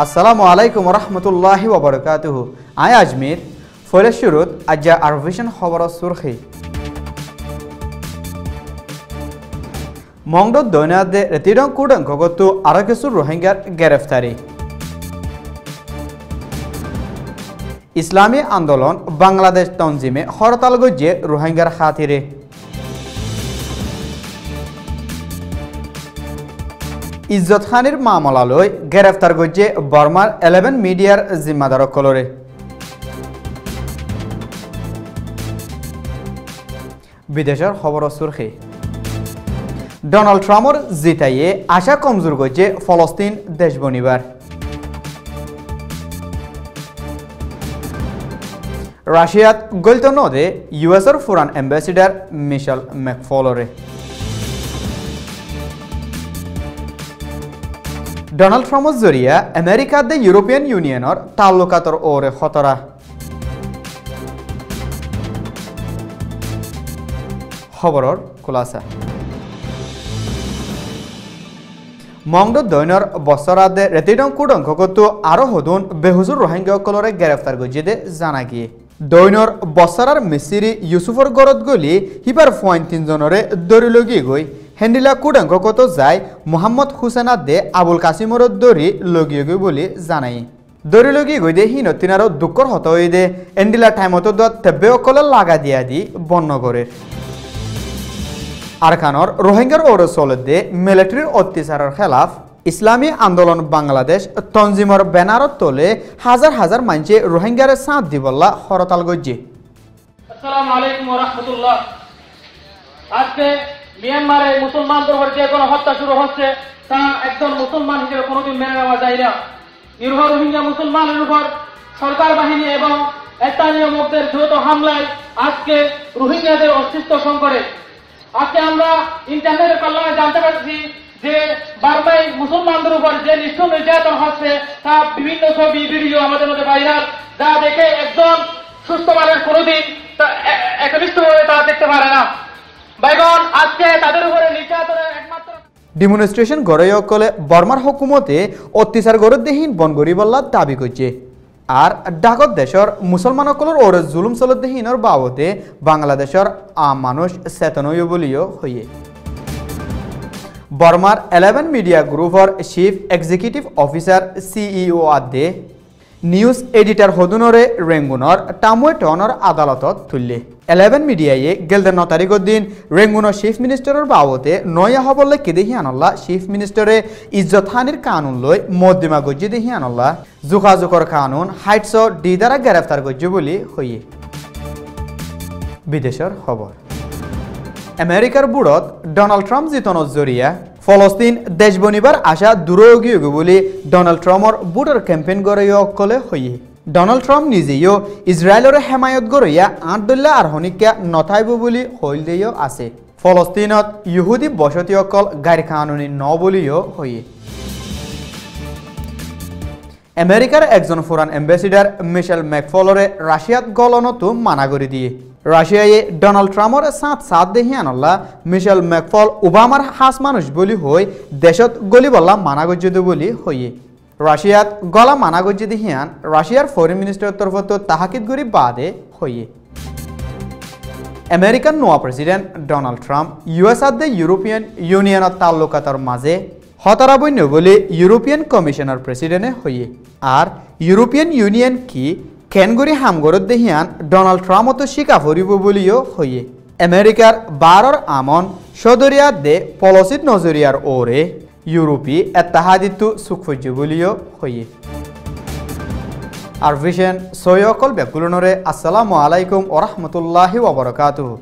আসসালামু আলাইকুম রহমতুল্লাহি ওবরকাতুহু। আয় আজমির ফলে শুরুত আজ্জা আরভিশন খবর সুরখি মংড দৈনাদে রেতিডং কুডং কগতু আরো কিছু রোহিঙ্গার গ্রেফতারি। ইসলামী আন্দোলন বাংলাদেশ তনজিমে হরতাল গজ্জে রোহিঙ্গার খাতিরে। ইজ্জত খানির মামলালৈ গ্রেফতার গজ্জে বর্মার 11 মিডিয়ার জিম্মাদারক কলরে। বিদেশের খবর সুরখি ডোনাল্ড ট্রাম্পর জিতাইয়ে আশা কমজোর গজ্জে ফলস্তিন দেশ বনিবার। রাশিয়াত গলিত নদে ইউএসের ফুরান এম্বাসিডার মিশেল ম্যাকফলরে। ডোনাল্ড ট্রাম্পর জরিয়া আমেরিকাত দে ইউরোপিয়ান ইউনিয়নের তাল্লুকাতর ওরে খতরা। খবরর খুলাসা মংড দৈনর বছরাদে রেতিডং কুডং কগতু আরো হদুন বেহুজুর রোহিঙ্গা কলরে গ্রেফতার গজিদে জানা গিয়ে দৈনর বছরার মিসিরি ইউসুফর গরত গলি হিবার ৩ জনরে দরিলগি গই হেন্ডিলা কুডং কত যায় মোহাম্মদ হুসেনা দে আবুল কাসিমর দরি লগিয়ে গই বলি জানাই। দরিলগি গই দে হিন তিনারও দুঃখর হত হই দে এন্ডিলা টাইমত তেব্বে অকলে লাগা দিয়া দি বন্যগরের আরকানর রোহিঙ্গার ওর চলতে মিলিটারির অত্যাচারের খেলাফ ইসলামী আন্দোলন বাংলাদেশ তনজিমর ব্যানারত তোলে হাজার হাজার মানুষে রোহিঙ্গার সাথ দিবল্লা হরতাল গজ্জে। আসসালামু আলাইকুম ওয়া রাহমাতুল্লাহ। আজকে মিয়ানমারে মুসলমানদের উপর যে কোনো হত্যা শুরু হচ্ছে তা একজন মুসলমান হিসেবে কোনোদিন মেনে নেওয়া যায় না। নিরীহ রোহিঙ্গা মুসলমানের উপর সরকার বাহিনী এবং স্থানীয় লোকদের দ্রুত হামলায় আজকে রোহিঙ্গাদের অস্তিত্ব সংকটে। আজকে আমরা ইন্টারনেটের কল্যাণে জানতে পারছি যে বার্মায় মুসলমানদের উপর যে নিষ্ঠুর নির্যাতন হচ্ছে তা বিভিন্ন ছবি ভিডিও আমাদের মধ্যে ভাইরাল, যা দেখে একজন সুস্থ মানুষ কোনোদিন একনিষ্ঠভাবে তা দেখতে পারে না। ভাইগণ, আজকে তাদের উপরে নির্যাতনের একমাত্র ডেমনস্ট্রেশন গড়ে কলে বর্মার হুকুমতে অত্যাচার গড়দেহীন বন গরিবল্লা দাবি করছে। আর ডাকত দেশের মুসলমানসকলের ওর জুলুম চলতহীনের বাবদে বাংলাদেশের আম মানুষ চেতনয় বলিও হইয়ে বর্মার 11 মিডিয়া গ্রুপর চিফ এক্সিকিউটিভ অফিসার সিইও আদে নিউজ এডিটর হদুনরে রেঙ্গুনর টামুয়ে টনর আদালতত তুললে 11 মিডিয়ায়ে গেলদের 9 তারিখের দিন রেঙ্গুনর চিফ মিনিস্টারের বাবদে নয়া হবলে কেদেহি আনল্লা চিফ মিনিস্টারে ইজ্জত হানির কানুন লই মদ্দিমা গজ্জি দেহি আনল্লা যোগাযোগর কানুন হাইটস ডি দ্বারা গ্রেফতার গজ্জি বলি হইয়ে। বিদেশের খবর আমেরিকার বুড়ত ডোনাল্ড ট্রাম্প জিতনের জরিয়া ফলস্তিন দেশ বনিবার আশা দূরগিয়ে বলে ডোনাল্ড ট্রাম্পর বুটর ক্যাম্পেইন গড়াইয়া অকলে হইয়ে। ডোনাল্ড ট্রাম্প নিজেও ইসরায়েলের হেমায়ত গড়াইয়া আঁটদল্লা আর হনিকা নথাইব বলে হইল দিয়েও আছে। ফলস্তিনত ইহুদি বসতি অকল গাড়ি কানুনি ন বলিও হইয়ে। আমেরিকার একজন ফরেন এম্বাসিডার মিশেল ম্যাকফলরে রাশিয়াত গলনতো মানা করে দিয়ে রাশিয়ায় ডোনাল্ড ট্রাম্পর সাথ দেহি আনল্লা মিশেল ম্যাকফল ওবামার হাস মানুষ বলি হই দেশত গলি বল্লা মানা গজ্জিত বলি হইয়ে। রাশিয়াত গলা মানা গজ্জি দেহিয়ান রাশিয়ার ফরেন মিনিস্টারের তরফত তাহাকিদ গরি বাদে হইয়ে। আমেরিকান নোয়া প্রেসিডেন্ট ডোনাল্ড ট্রাম্প ইউএস আদে ইউরোপিয়ান ইউনিয়নের তাল্লুকাতর মাঝে হতারাবন্য বলে ইউরোপিয়ান কমিশনার প্রেসিডেন্টে হইয়ে। আর ইউরোপিয়ান ইউনিয়ন কি কেনগরি হামগরত দেহিয়ান ডোনাল্ড ট্রাম্পতো শিকা ভরিব বলিও হইয়ে। আমেরিকার 12 আমন সদরিয়া দে পলসিত নজরিয়ার ওরে ইউরোপী এত্তাহাদিতু সুখফজ্য বলিও হইয়ে। আর ভিশন সৈয়কল বেকুলনরে আসসালামু আলাইকুম ওয়া রাহমাতুল্লাহি ওয়া বারাকাতুহু।